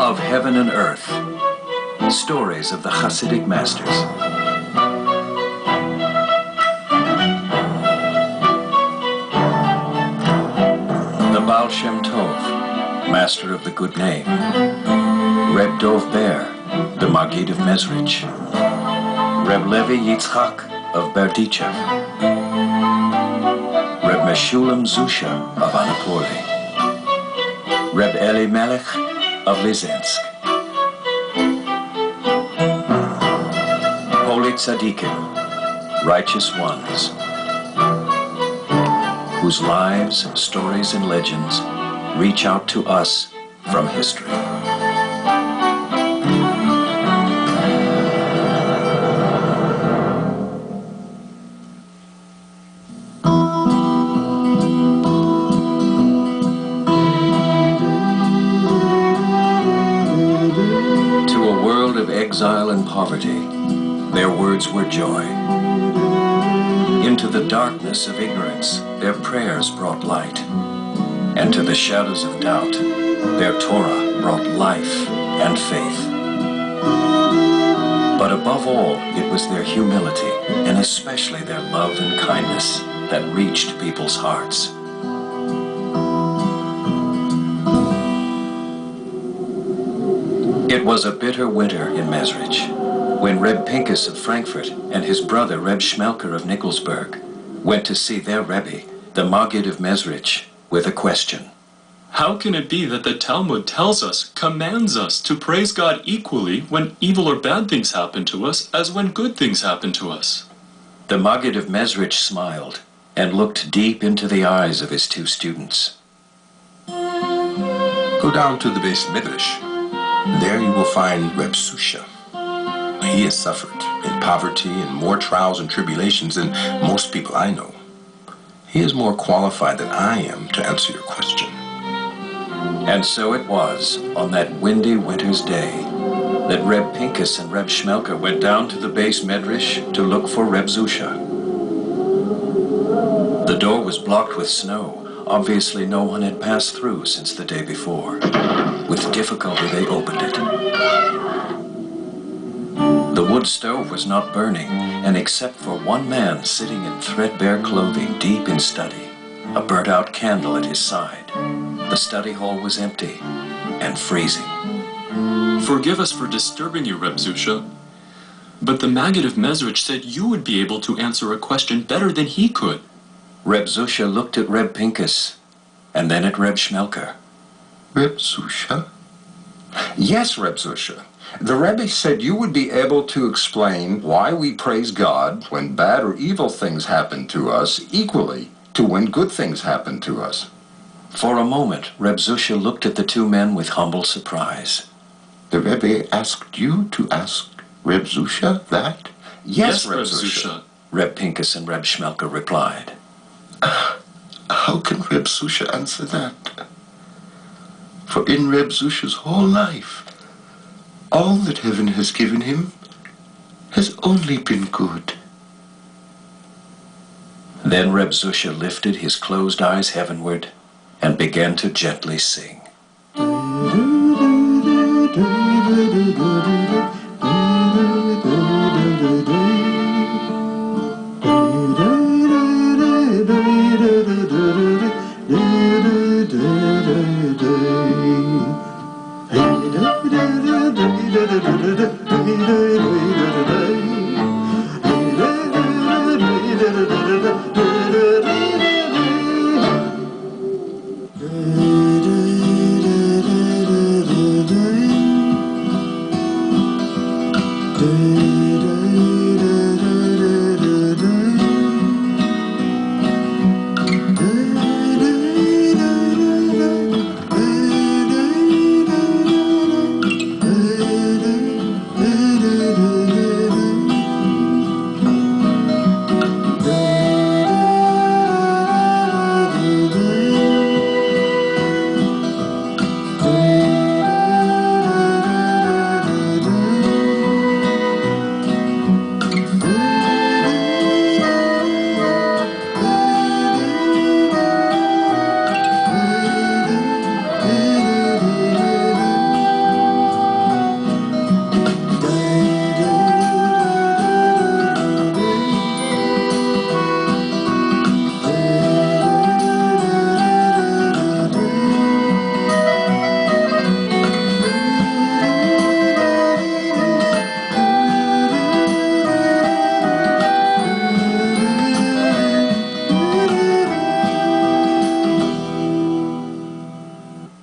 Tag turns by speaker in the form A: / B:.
A: Of Heaven and Earth. Stories of the Chassidic Masters. The Baal Shem Tov, Master of the Good Name. Reb Dov Ber, the Maggid of Mezritch. Reb Levi Yitzchak of Berdichev. Reb Meshulam Zusha of Anapoli. Reb Eli Melech of Lizensk. Holy Tzaddikim, righteous ones, whose lives, stories, and legends reach out to us from history. Exile and poverty, their words were joy. Into the darkness of ignorance, their prayers brought light. And to the shadows of doubt, their Torah brought life and faith. But above all, it was their humility, and especially their love and kindness, that reached people's hearts. It was a bitter winter in Mezritch, when Reb Pinkus of Frankfurt and his brother Reb Schmelker of Nikolsburg went to see their Rebbe, the Maggid of Mezritch, with a question.
B: How can it be that the Talmud tells us, commands us to praise God equally when evil or bad things happen to us as when good things happen to us?
A: The Maggid of Mezritch smiled and looked deep into the eyes of his two students.
C: Go down to the base Mezritch. There you will find Reb Zusha. He has suffered in poverty and more trials and tribulations than most people I know. He is more qualified than I am to answer your question.
A: And so it was, on that windy winter's day, that Reb Pinkus and Reb Schmelker went down to the base Mezritch to look for Reb Zusha. The door was blocked with snow. Obviously, no one had passed through since the day before. With difficulty, they opened it. The wood stove was not burning, and except for one man sitting in threadbare clothing deep in study, a burnt-out candle at his side, the study hall was empty and freezing.
B: Forgive us for disturbing you, Reb Zusha, but the Maggid of Mezritch said you would be able to answer a question better than he could.
A: Reb Zusha looked at Reb Pinkus, and then at Reb Schmelker.
C: Reb Zusha? Yes, Reb Zusha. The Rebbe said you would be able to explain why we praise God when bad or evil things happen to us equally to when good things happen to us.
A: For a moment, Reb Zusha looked at the two men with humble surprise.
C: The Rebbe asked you to ask Reb Zusha that?
B: Yes, Reb Zusha.
A: Reb Pinkus and Reb Schmelker replied.
C: How can Reb Zusha answer that? For in Reb Zusha's whole life, all that heaven has given him has only been good.
A: Then Reb Zusha lifted his closed eyes heavenward and began to gently sing.